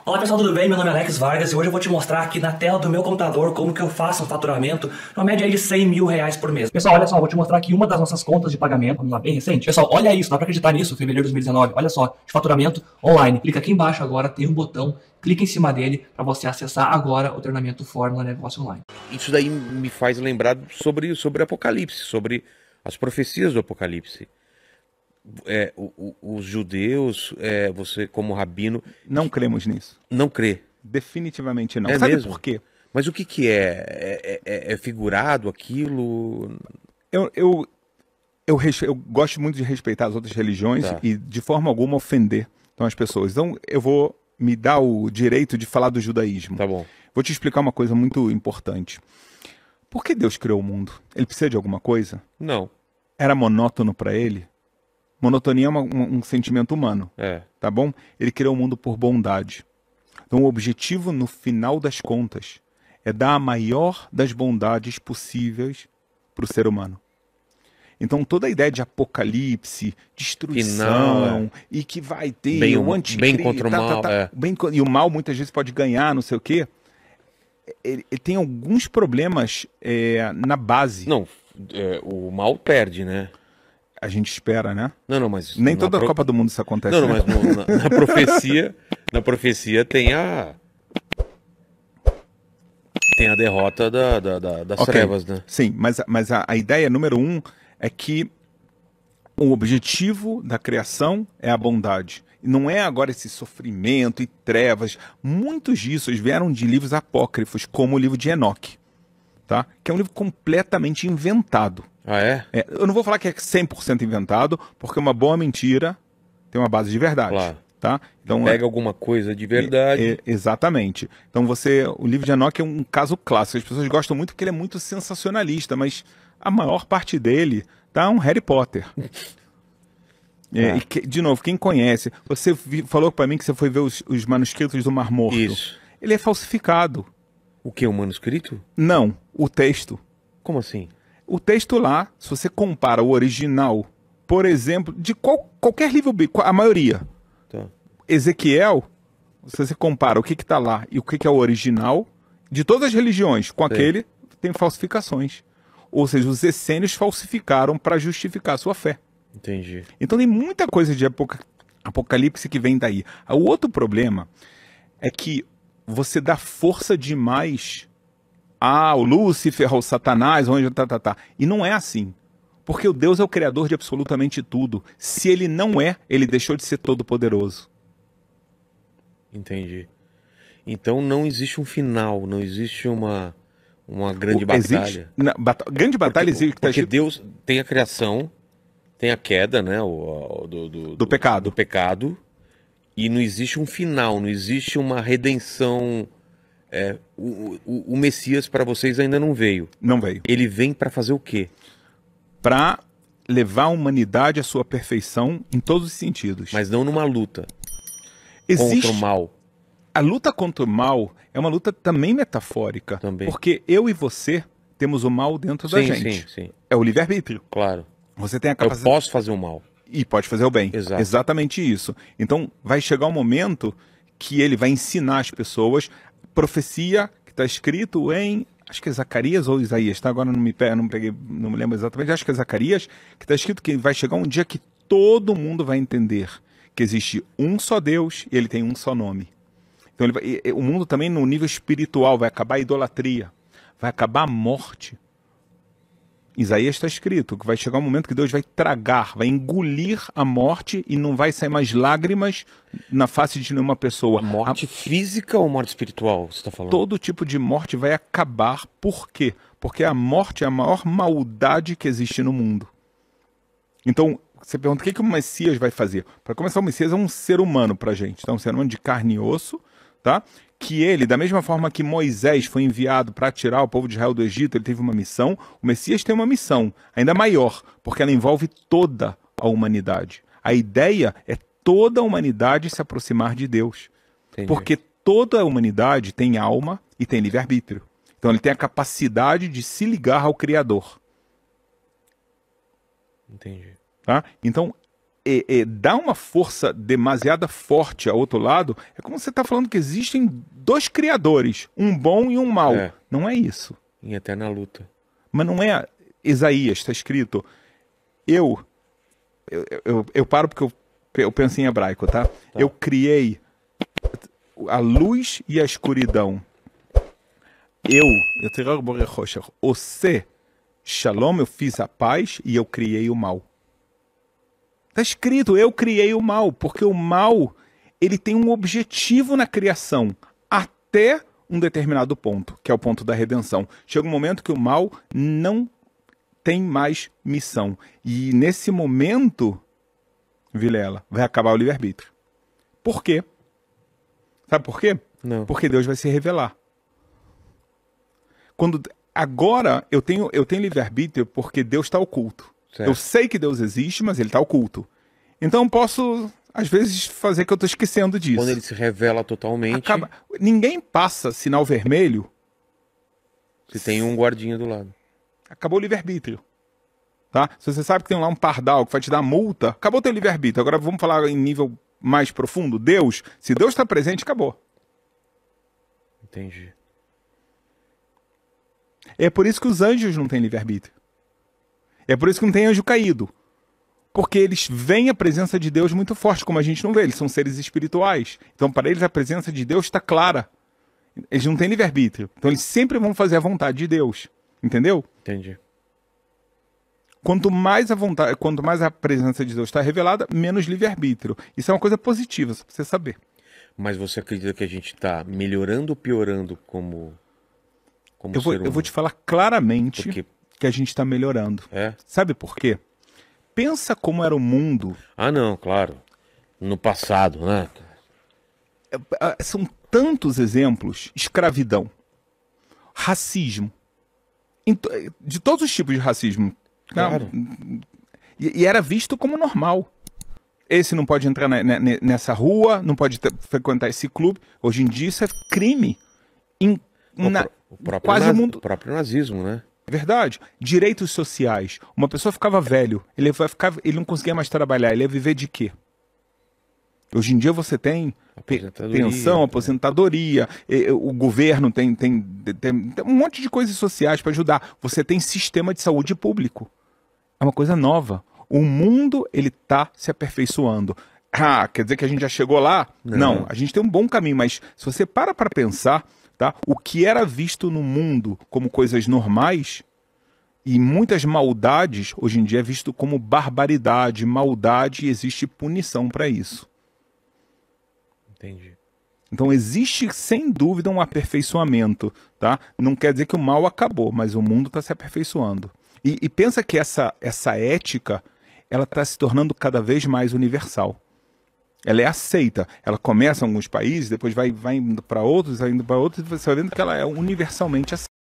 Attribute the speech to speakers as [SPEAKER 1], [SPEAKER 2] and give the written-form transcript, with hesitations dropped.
[SPEAKER 1] Olá pessoal, tudo bem? Meu nome é Alex Vargas e hoje eu vou te mostrar aqui na tela do meu computador como que eu faço um faturamento numa média aí de 100 mil reais por mês. Pessoal, olha só, eu vou te mostrar aqui uma das nossas contas de pagamento, vamos lá, bem recente. Pessoal, olha isso, dá pra acreditar nisso, fevereiro de 2019, olha só, de faturamento online. Clica aqui embaixo agora, tem um botão, clica em cima dele para você acessar agora o treinamento Fórmula Negócio Online.
[SPEAKER 2] Isso daí me faz lembrar sobre Apocalipse, sobre as profecias do Apocalipse. Os judeus, você como rabino,
[SPEAKER 3] Não cremos nisso.
[SPEAKER 2] não crê.
[SPEAKER 3] Definitivamente não.
[SPEAKER 2] É
[SPEAKER 3] Sabe
[SPEAKER 2] mesmo?
[SPEAKER 3] por quê?
[SPEAKER 2] Mas o que que é? É figurado aquilo?
[SPEAKER 3] Eu gosto muito de respeitar as outras religiões
[SPEAKER 2] Tá.
[SPEAKER 3] e de forma alguma ofender então, as pessoas. Então eu vou me dar o direito de falar do judaísmo.
[SPEAKER 2] Tá bom.
[SPEAKER 3] Vou te explicar uma coisa muito importante. Por que Deus criou o mundo? Ele precisa de alguma coisa?
[SPEAKER 2] Não.
[SPEAKER 3] Era monótono para ele? Monotonia é um sentimento humano,
[SPEAKER 2] É.
[SPEAKER 3] tá bom? Ele criou o mundo por bondade. Então o objetivo, no final das contas, é dar a maior das bondades possíveis para o ser humano. Então toda a ideia de apocalipse, destruição,
[SPEAKER 2] Final,
[SPEAKER 3] e que vai ter
[SPEAKER 2] Bem
[SPEAKER 3] o
[SPEAKER 2] o-
[SPEAKER 3] anticristo,
[SPEAKER 2] bem contra o mal, é.
[SPEAKER 3] e o mal muitas vezes pode ganhar, não sei o quê. Ele tem alguns problemas na base.
[SPEAKER 2] Não, o mal perde, né?
[SPEAKER 3] A gente espera, né?
[SPEAKER 2] Não, mas...
[SPEAKER 3] Nem
[SPEAKER 2] na
[SPEAKER 3] toda
[SPEAKER 2] pro-
[SPEAKER 3] Copa do Mundo isso acontece,
[SPEAKER 2] Não,
[SPEAKER 3] né?
[SPEAKER 2] mas na profecia tem a derrota das
[SPEAKER 3] Ok.
[SPEAKER 2] trevas, né?
[SPEAKER 3] Sim, mas a ideia número um é que o objetivo da criação é a bondade. E não é agora esse sofrimento e trevas. Muitos disso vieram de livros apócrifos, como o livro de Enoque, tá? Que é um livro completamente inventado.
[SPEAKER 2] Ah, é?
[SPEAKER 3] Eu não vou falar que é 100% inventado, porque uma boa mentira tem uma base de verdade.
[SPEAKER 2] Claro.
[SPEAKER 3] Tá? Então,
[SPEAKER 2] Pega alguma coisa de verdade.
[SPEAKER 3] exatamente. Então o livro de Enoque é um caso clássico. As pessoas gostam muito porque ele é muito sensacionalista, mas a maior parte dele tá um Harry Potter. De novo, quem conhece, você falou para mim que você foi ver os manuscritos do Mar Morto.
[SPEAKER 2] Isso.
[SPEAKER 3] Ele é falsificado.
[SPEAKER 2] O que? O manuscrito?
[SPEAKER 3] Não, o texto.
[SPEAKER 2] Como assim?
[SPEAKER 3] O texto lá, se você compara o original, por exemplo, de qualquer livro bíblico, a maioria,
[SPEAKER 2] Tá.
[SPEAKER 3] Ezequiel, se você compara o que está lá e o que é o original, de todas as religiões, com aquele, tem falsificações. Ou seja, os essênios falsificaram para justificar a sua fé.
[SPEAKER 2] Entendi.
[SPEAKER 3] Então tem muita coisa de Apocalipse que vem daí. O outro problema é que você dá força demais ao Lúcifer, ao Satanás, onde tá. E não é assim. Porque o Deus é o criador de absolutamente tudo. Se ele não é, ele deixou de ser todo-poderoso.
[SPEAKER 2] Entendi. Então não existe um final, não existe uma grande batalha.
[SPEAKER 3] Grande batalha existe.
[SPEAKER 2] Porque Deus tem a criação, tem a queda, né?
[SPEAKER 3] Do pecado.
[SPEAKER 2] Do pecado. E não existe um final, não existe uma redenção. O Messias para vocês ainda não veio.
[SPEAKER 3] Não veio.
[SPEAKER 2] Ele vem para fazer o quê?
[SPEAKER 3] Para levar a humanidade à sua perfeição em todos os sentidos.
[SPEAKER 2] Mas não numa luta
[SPEAKER 3] Existe
[SPEAKER 2] contra o mal.
[SPEAKER 3] A luta contra o mal é uma luta também metafórica.
[SPEAKER 2] Também.
[SPEAKER 3] Porque eu e você temos o mal dentro da gente.
[SPEAKER 2] Sim.
[SPEAKER 3] É o livre-arbítrio.
[SPEAKER 2] Claro.
[SPEAKER 3] Você tem a
[SPEAKER 2] Eu
[SPEAKER 3] capacidade.
[SPEAKER 2] posso fazer o mal.
[SPEAKER 3] E pode fazer o bem.
[SPEAKER 2] Exato.
[SPEAKER 3] Exatamente isso. Então vai chegar um momento que ele vai ensinar as pessoas. Profecia que está escrito em, acho que é Zacarias ou Isaías, tá? Agora não me lembro exatamente, acho que é Zacarias, que está escrito que vai chegar um dia que todo mundo vai entender que existe um só Deus e ele tem um só nome. Então o mundo também no nível espiritual vai acabar a idolatria, vai acabar a morte. Isaías está escrito que vai chegar um momento que Deus vai tragar, vai engolir a morte e não vai sair mais lágrimas na face de nenhuma pessoa.
[SPEAKER 2] Morte física ou morte espiritual, você está falando?
[SPEAKER 3] Todo tipo de morte vai acabar. Por quê? Porque a morte é a maior maldade que existe no mundo. Então, você pergunta o que o Messias vai fazer? Para começar, o Messias é um ser humano para a gente. Então, um ser humano de carne e osso, tá? Que ele, da mesma forma que Moisés foi enviado para tirar o povo de Israel do Egito, ele teve uma missão, o Messias tem uma missão ainda maior, porque ela envolve toda a humanidade. A ideia é toda a humanidade se aproximar de Deus.
[SPEAKER 2] Entendi.
[SPEAKER 3] Porque toda a humanidade tem alma e tem livre-arbítrio. Então ele tem a capacidade de se ligar ao Criador.
[SPEAKER 2] Entendi.
[SPEAKER 3] Tá? Então, dá uma força demasiada forte ao outro lado, é como você está falando que existem dois criadores, um bom e um mau.
[SPEAKER 2] É.
[SPEAKER 3] Não é isso.
[SPEAKER 2] Em eterna luta.
[SPEAKER 3] Mas não é Isaías, está escrito. Eu paro porque eu penso em hebraico, tá? Eu criei a luz e a escuridão. Ose Shalom, eu fiz a paz e eu criei o mal. Está escrito, eu criei o mal, porque o mal, ele tem um objetivo na criação, até um determinado ponto, que é o ponto da redenção. Chega um momento que o mal não tem mais missão. E nesse momento, Vilela, vai acabar o livre-arbítrio. Por quê? Sabe por quê?
[SPEAKER 2] Não.
[SPEAKER 3] Porque Deus vai se revelar. Agora eu tenho livre-arbítrio porque Deus está oculto.
[SPEAKER 2] Certo.
[SPEAKER 3] Eu sei que Deus existe, mas ele está oculto. Então eu posso, às vezes, fazer que eu estou esquecendo disso.
[SPEAKER 2] Quando ele se revela totalmente,
[SPEAKER 3] Ninguém passa sinal vermelho.
[SPEAKER 2] se tem um guardinha do lado.
[SPEAKER 3] Acabou o livre-arbítrio. Tá? Se você sabe que tem lá um pardal que vai te dar multa, acabou o teu livre-arbítrio. Agora vamos falar em nível mais profundo. Deus, se Deus está presente, acabou.
[SPEAKER 2] Entendi.
[SPEAKER 3] É por isso que os anjos não têm livre-arbítrio. É por isso que não tem anjo caído. Porque eles veem a presença de Deus muito forte, como a gente não vê. Eles são seres espirituais. Então, para eles, a presença de Deus está clara. Eles não têm livre-arbítrio. Então, eles sempre vão fazer a vontade de Deus. Entendeu?
[SPEAKER 2] Entendi.
[SPEAKER 3] Quanto mais a presença de Deus está revelada, menos livre-arbítrio. Isso é uma coisa positiva, só para você saber.
[SPEAKER 2] Mas você acredita que a gente está melhorando ou piorando como ser humano?
[SPEAKER 3] Eu vou te falar claramente
[SPEAKER 2] Porque...
[SPEAKER 3] que a gente está melhorando.
[SPEAKER 2] É?
[SPEAKER 3] Sabe por quê? Pensa como era o mundo.
[SPEAKER 2] Ah, não, claro. No passado, né?
[SPEAKER 3] São tantos exemplos. Escravidão. Racismo. De todos os tipos de racismo.
[SPEAKER 2] Claro.
[SPEAKER 3] E era visto como normal. Esse não pode entrar nessa rua, não pode frequentar esse clube. Hoje em dia isso é crime. Quase o mundo.
[SPEAKER 2] O próprio nazismo, né?
[SPEAKER 3] Verdade. Direitos sociais. Uma pessoa ficava velho, ele não conseguia mais trabalhar, ele ia viver de quê? Hoje em dia você tem pensão, aposentadoria, o governo tem um monte de coisas sociais para ajudar. Você tem sistema de saúde público. É uma coisa nova. O mundo, ele está se aperfeiçoando. Ah, quer dizer que a gente já chegou lá? Não, a gente tem um bom caminho, mas se você para pensar, tá? O que era visto no mundo como coisas normais e muitas maldades, hoje em dia é visto como barbaridade, maldade, e existe punição para isso.
[SPEAKER 2] Entendi.
[SPEAKER 3] Então existe, sem dúvida, um aperfeiçoamento, tá? Não quer dizer que o mal acabou, mas o mundo está se aperfeiçoando. E pensa que essa ética, ela está se tornando cada vez mais universal. Ela é aceita. Ela começa em alguns países, depois vai indo para outros, e você vai vendo que ela é universalmente aceita.